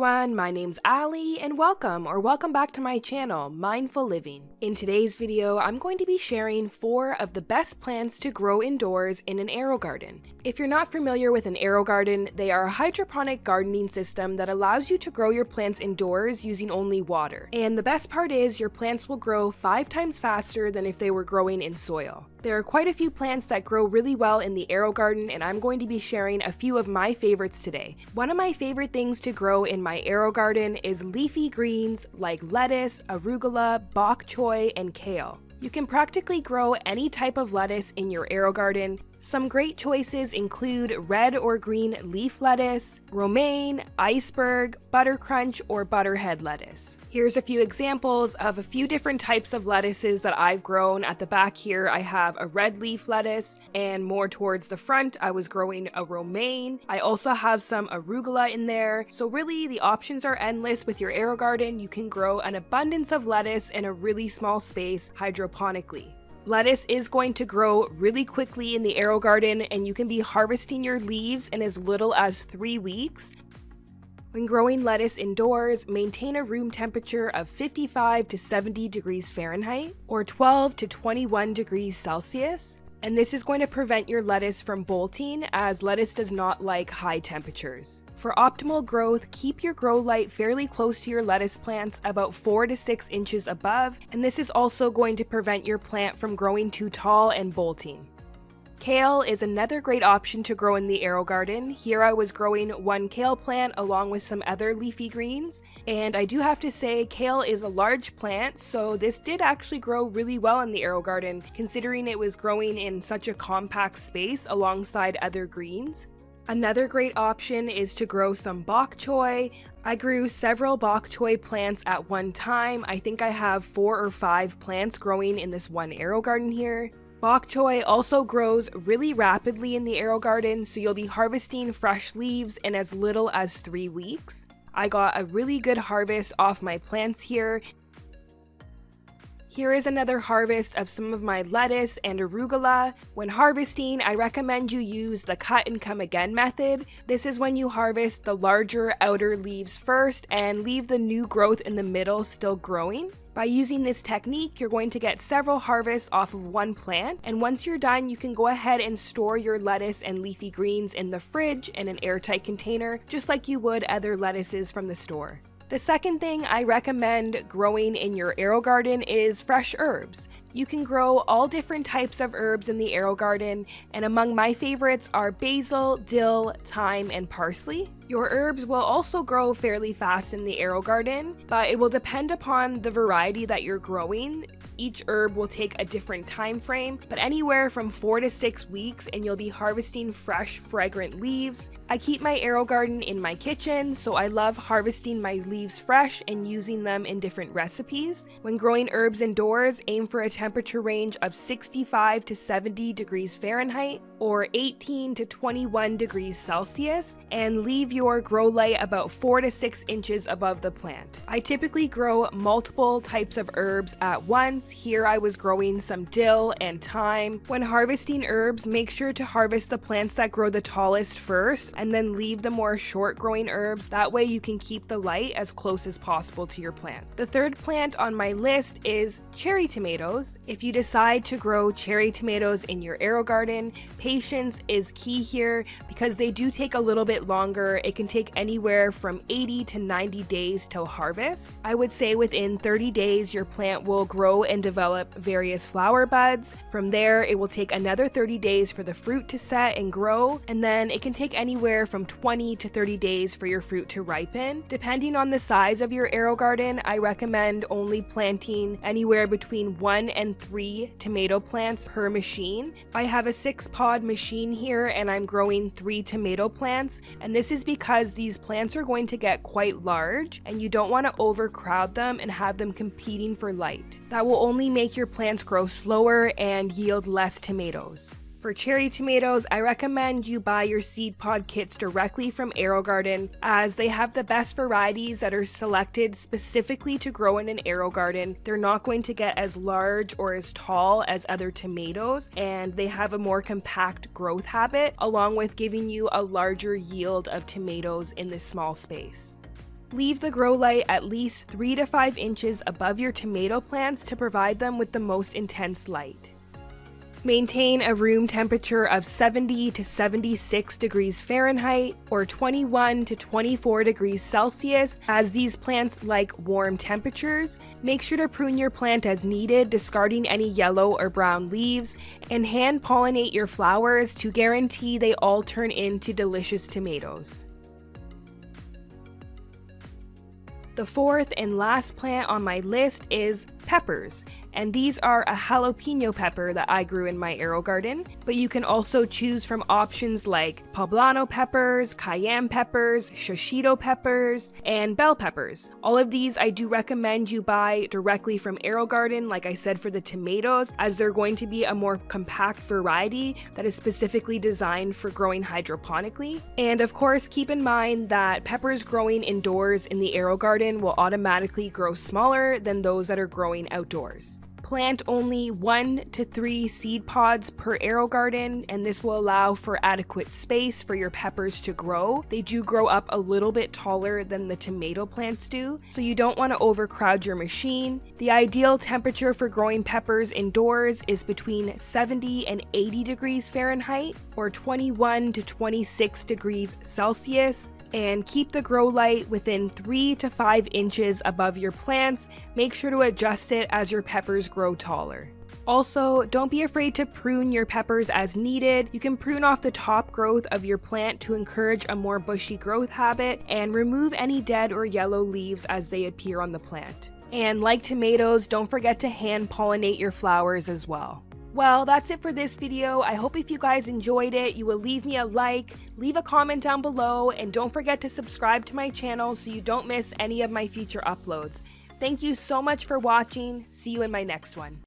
everyone, my name's Ali and welcome back to my channel, Mindful Living. In today's video, I'm going to be sharing 4 of the best plants to grow indoors in an AeroGarden. If you're not familiar with an AeroGarden, they are a hydroponic gardening system that allows you to grow your plants indoors using only water. And the best part is your plants will grow 5 times faster than if they were growing in soil. There are quite a few plants that grow really well in the AeroGarden, and I'm going to be sharing a few of my favorites today. One of my favorite things to grow in my AeroGarden is leafy greens like lettuce, arugula, bok choy, and kale. You can practically grow any type of lettuce in your AeroGarden. Some great choices include red or green leaf lettuce, romaine, iceberg, buttercrunch, or butterhead lettuce. Here's a few examples of a few different types of lettuces that I've grown. At the back here, I have a red leaf lettuce, and more towards the front, I was growing a romaine. I also have some arugula in there. So really, the options are endless with your AeroGarden. You can grow an abundance of lettuce in a really small space hydroponically. Lettuce is going to grow really quickly in the AeroGarden, and you can be harvesting your leaves in as little as 3 weeks. When growing lettuce indoors, maintain a room temperature of 55 to 70 degrees Fahrenheit or 12 to 21 degrees Celsius. And this is going to prevent your lettuce from bolting, as lettuce does not like high temperatures. For optimal growth, keep your grow light fairly close to your lettuce plants, about 4 to 6 inches above, and this is also going to prevent your plant from growing too tall and bolting. Kale is another great option to grow in the AeroGarden. Here I was growing 1 kale plant along with some other leafy greens, and I do have to say kale is a large plant, so this did actually grow really well in the AeroGarden considering it was growing in such a compact space alongside other greens. Another great option is to grow some bok choy. I grew several bok choy plants at one time. I think I have 4 or 5 plants growing in this one AeroGarden here. Bok choy also grows really rapidly in the AeroGarden, so you'll be harvesting fresh leaves in as little as 3 weeks. I got a really good harvest off my plants here. Here is another harvest of some of my lettuce and arugula. When harvesting, I recommend you use the cut and come again method. This is when you harvest the larger outer leaves first and leave the new growth in the middle still growing. By using this technique, you're going to get several harvests off of one plant, and once you're done, you can go ahead and store your lettuce and leafy greens in the fridge in an airtight container, just like you would other lettuces from the store. The second thing I recommend growing in your AeroGarden is fresh herbs. You can grow all different types of herbs in the AeroGarden, and among my favorites are basil, dill, thyme, and parsley. Your herbs will also grow fairly fast in the AeroGarden, but it will depend upon the variety that you're growing. Each herb will take a different time frame, but anywhere from 4 to 6 weeks, and you'll be harvesting fresh, fragrant leaves. I keep my AeroGarden in my kitchen, so I love harvesting my leaves fresh and using them in different recipes. When growing herbs indoors, aim for a temperature range of 65 to 70 degrees Fahrenheit or 18 to 21 degrees Celsius, and leave your grow light about 4 to 6 inches above the plant. I typically grow multiple types of herbs at once. Here I was growing some dill and thyme. When harvesting herbs, make sure to harvest the plants that grow the tallest first and then leave the more short growing herbs. That way you can keep the light as close as possible to your plant. The third plant on my list is cherry tomatoes. If you decide to grow cherry tomatoes in your AeroGarden, patience is key here because they do take a little bit longer. It can take anywhere from 80 to 90 days till harvest. I would say within 30 days your plant will grow and develop various flower buds. From there, it will take another 30 days for the fruit to set and grow, and then it can take anywhere from 20 to 30 days for your fruit to ripen. Depending on the size of your AeroGarden, I recommend only planting anywhere between 1 and 3 tomato plants per machine. I have a 6-pod machine here and I'm growing 3 tomato plants, and this is because these plants are going to get quite large and you don't want to overcrowd them and have them competing for light. That will only make your plants grow slower and yield less tomatoes. For cherry tomatoes, I recommend you buy your seed pod kits directly from AeroGarden, as they have the best varieties that are selected specifically to grow in an AeroGarden. They're not going to get as large or as tall as other tomatoes, and they have a more compact growth habit, along with giving you a larger yield of tomatoes in this small space. Leave the grow light at least 3 to 5 inches above your tomato plants to provide them with the most intense light. Maintain a room temperature of 70 to 76 degrees Fahrenheit or 21 to 24 degrees Celsius, as these plants like warm temperatures. Make sure to prune your plant as needed, discarding any yellow or brown leaves, and hand pollinate your flowers to guarantee they all turn into delicious tomatoes. The fourth and last plant on my list is peppers, and these are a jalapeno pepper that I grew in my AeroGarden, but you can also choose from options like poblano peppers, cayenne peppers, shishito peppers, and bell peppers. All of these I do recommend you buy directly from AeroGarden, like I said for the tomatoes, as they're going to be a more compact variety that is specifically designed for growing hydroponically. And of course, keep in mind that peppers growing indoors in the AeroGarden will automatically grow smaller than those that are growing outdoors. Plant only 1 to 3 seed pods per AeroGarden, and this will allow for adequate space for your peppers to grow. They do grow up a little bit taller than the tomato plants do, so you don't want to overcrowd your machine. The ideal temperature for growing peppers indoors is between 70 and 80 degrees Fahrenheit or 21 to 26 degrees Celsius. And keep the grow light within 3 to 5 inches above your plants. Make sure to adjust it as your peppers grow taller. Also, don't be afraid to prune your peppers as needed. You can prune off the top growth of your plant to encourage a more bushy growth habit and remove any dead or yellow leaves as they appear on the plant. And like tomatoes, don't forget to hand pollinate your flowers as well. Well, that's it for this video. I hope if you guys enjoyed it, you will leave me a like, leave a comment down below, and don't forget to subscribe to my channel so you don't miss any of my future uploads. Thank you so much for watching. See you in my next one.